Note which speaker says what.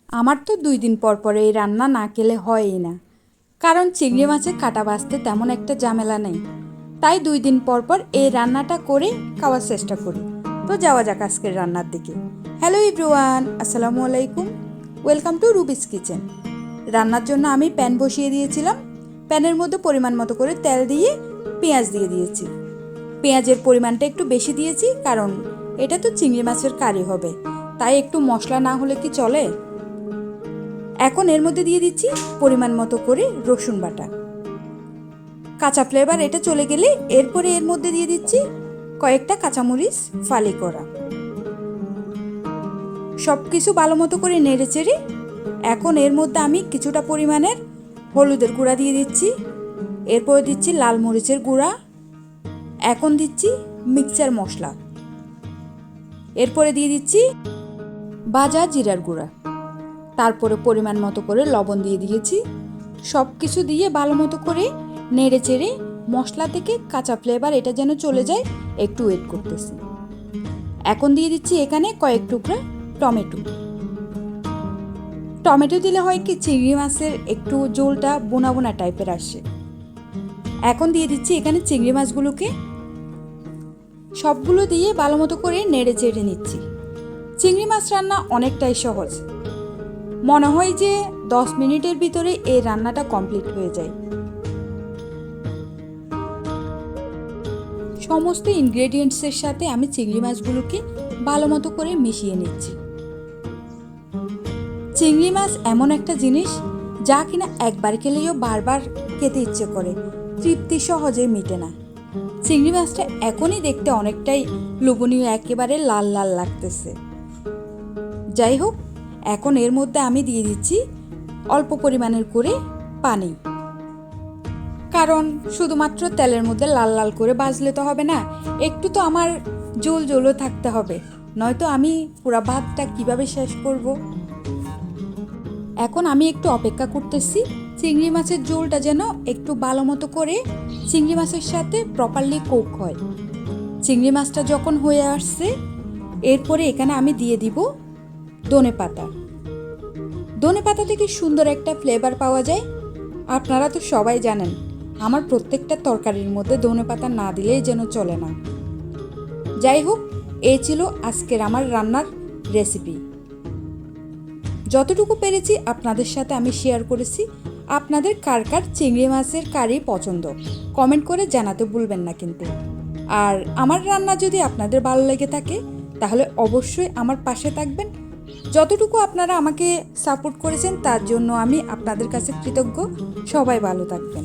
Speaker 1: আমার তো 2 দিন পর পর এই রান্না না খেলে হয়ই না, কারণ চিংড়ি মাছের কাটা বাছতে তেমন একটা ঝামেলা নেই। তাই 2 দিন পর পর এই রান্নাটা করে খাওয়ার চেষ্টা করি। তো যাওয়া যাক আজকের রান্নার দিকে। হ্যালো এভরিওয়ান, আসসালামু আলাইকুম, ওয়েলকাম টু রুবিস কিচেন। রান্নার জন্য আমি প্যান বসিয়ে দিয়েছিলাম। প্যানের মধ্যে পরিমাণ মতো করে তেল দিয়ে পেঁয়াজ দিয়ে দিয়েছি। পেঁয়াজের পরিমাণটা একটু বেশি দিয়েছি, কারণ এটা তো চিংড়ি মাছের কারি হবে, তাই একটু মশলা না হলে কি চলে। এখন এর মধ্যে দিয়ে দিচ্ছি পরিমাণ মতো করে রসুন বাটা। কাঁচা ফ্লেভার এটা চলে গেলে এরপরে এর মধ্যে দিয়ে দিচ্ছি কয়েকটা কাঁচামরিচ ফালি করা। সব কিছু ভালো মতো করে নেড়ে চেড়ে এখন এর মধ্যে আমি কিছুটা পরিমাণের হলুদের গুঁড়া দিয়ে দিচ্ছি। এরপরে দিচ্ছি লাল মরিচের গুঁড়া। এখন দিচ্ছি মিক্সচার মশলা। এরপরে দিয়ে দিচ্ছি ভাজা জিরার গুঁড়া। তারপরে পরিমাণ মতো করে লবণ দিয়ে দিয়েছি। সব কিছু দিয়ে ভালো মতো করে নেড়ে চেড়ে মশলা থেকে কাঁচা ফ্লেভার এটা যেন চলে যায় একটু ওয়েট করতেছি। এখন দিয়ে দিচ্ছি এখানে কয়েক টুকরা টমেটো। টমেটো দিলে হয় কি চিংড়ি মাছের একটু ঝোলটা বোনা বোনা টাইপের আসে। এখন দিয়ে দিচ্ছি এখানে চিংড়ি মাছগুলোকে। সবগুলো দিয়ে ভালো মতো করে নেড়ে চেড়ে নিচ্ছি। চিংড়ি মাছ রান্না অনেকটাই সহজ, মনে হয় যে 10 মিনিটের ভিতরে এই রান্নাটা কমপ্লিট হয়ে যায়। সমস্ত ইনগ্রেডিয়েন্টসের সাথে আমি চিংড়ি মাছগুলোকে ভালো মতো করে মিশিয়ে নিচ্ছি। চিংড়ি মাছ এমন একটা জিনিস যা কিনা একবার খেলেও বারবার খেতে ইচ্ছে করে, তৃপ্তি সহজে মিটে না। চিংড়ি মাছটা এখনই দেখতে অনেকটাই লোভনীয়, একেবারে লাল লাল লাগতেছে। যাই হোক, এখন এর মধ্যে আমি দিয়ে দিচ্ছি অল্প পরিমাণের করে পানি, কারণ শুধুমাত্র তেলের মধ্যে লাল লাল করে ভাজলে তো হবে না, একটু তো আমার ঝোল ঝোলও থাকতে হবে, নয়তো আমি পুরা ভাতটা কিভাবে শেষ করব। এখন আমি একটু অপেক্ষা করতেছি চিংড়ি মাছের ঝোলটা যেন একটু ভালো মতো করে চিংড়ি মাছের সাথে প্রপারলি কুক হয়। চিংড়ি মাছটা যখন হয়ে আসছে এরপরে এখানে আমি দিয়ে দিব ধনেপাতা। ধনেপাতা থেকে সুন্দর একটা ফ্লেভার পাওয়া যায়। আপনারা তো সবাই জানেন আমার প্রত্যেকটা তরকারির মধ্যে ধনেপাতা না দিলেই যেন চলে না। যাই হোক, এই ছিল আজকের আমার রান্নার রেসিপি। যতটুকু পেরেছি আপনাদের সাথে আমি শেয়ার করেছি। আপনাদের কার কার চিংড়ি মাছের কারি পছন্দ কমেন্ট করে জানাতে ভুলবেন না কিন্তু। আর আমার রান্না যদি আপনাদের ভালো লেগে থাকে তাহলে অবশ্যই আমার পাশে থাকবেন। যতটুকু আপনারা আমাকে সাপোর্ট করেছেন তার জন্য আমি আপনাদের কাছে কৃতজ্ঞ। সবাই ভালো থাকবেন।